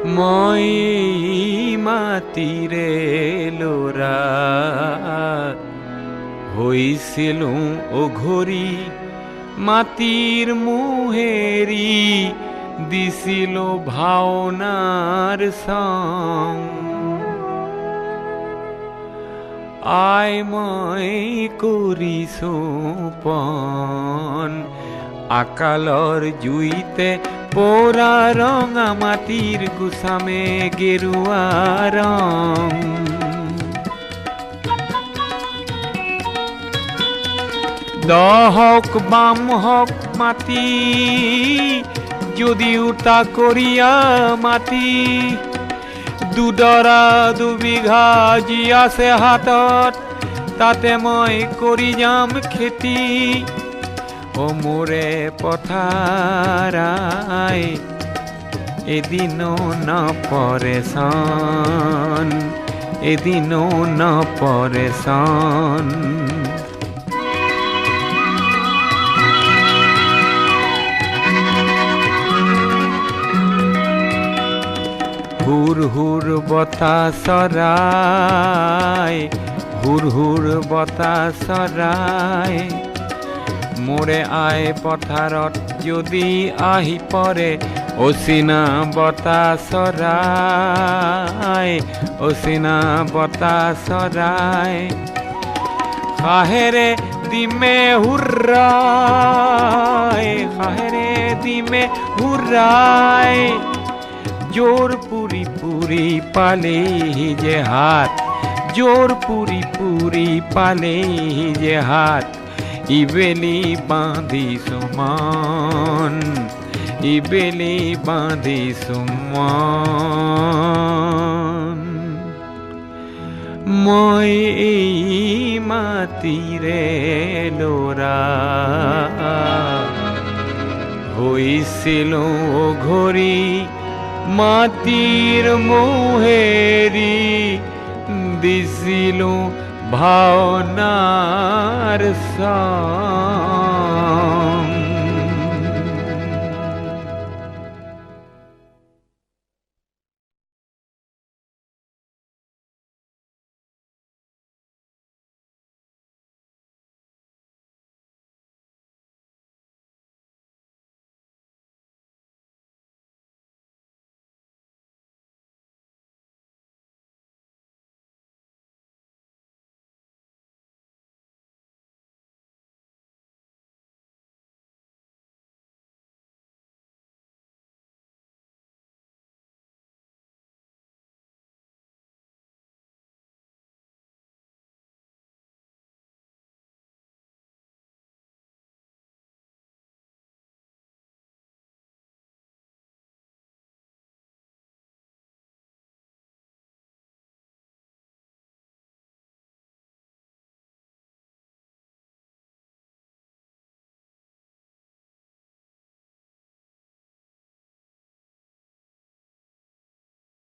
মই মাটিৰে ল'ৰা হৈছিলো অঘৰী মাটিৰ মোহেৰি দিছিলো ভাওনাৰ সং আই মই কৰিছো পণ আকালৰ জুইতে পোৰা ৰঙা মাটিৰ গুছামে গেৰুৱা ৰং দহক বাম হক মাটি যদিও তাকৰীয়া মাটি দুডৰা দুবিঘা যি আছে হাতত তাতে মই কৰি যাম খেতি ও মোৰে পথাৰাই এদিনো নপৰে চন এদিনো নপৰে চন হুৰ হুৰ বতাহ চৰাই হুৰ হুৰ বতাহ চৰাই মোৰে আই পথাৰত যদি আহি পৰে অচিনা বতাহ চৰাই অচিনা বতাহ চৰাই খাহেৰে দিমে হুৰাই খাহেৰে দিমে হুৰাই জোর পুরি পুরি পালে যে হাত জোর পুরি পুরি পালে যে হাত ইবেলি বাঁধি সুমন ইবেলি বাঁধি সুমন মই এই মাটিৰে ল'ৰা হৈছিলো ঘড়ী মাটিৰ মোহেৰি দিছিলো ভাওনাৰ সং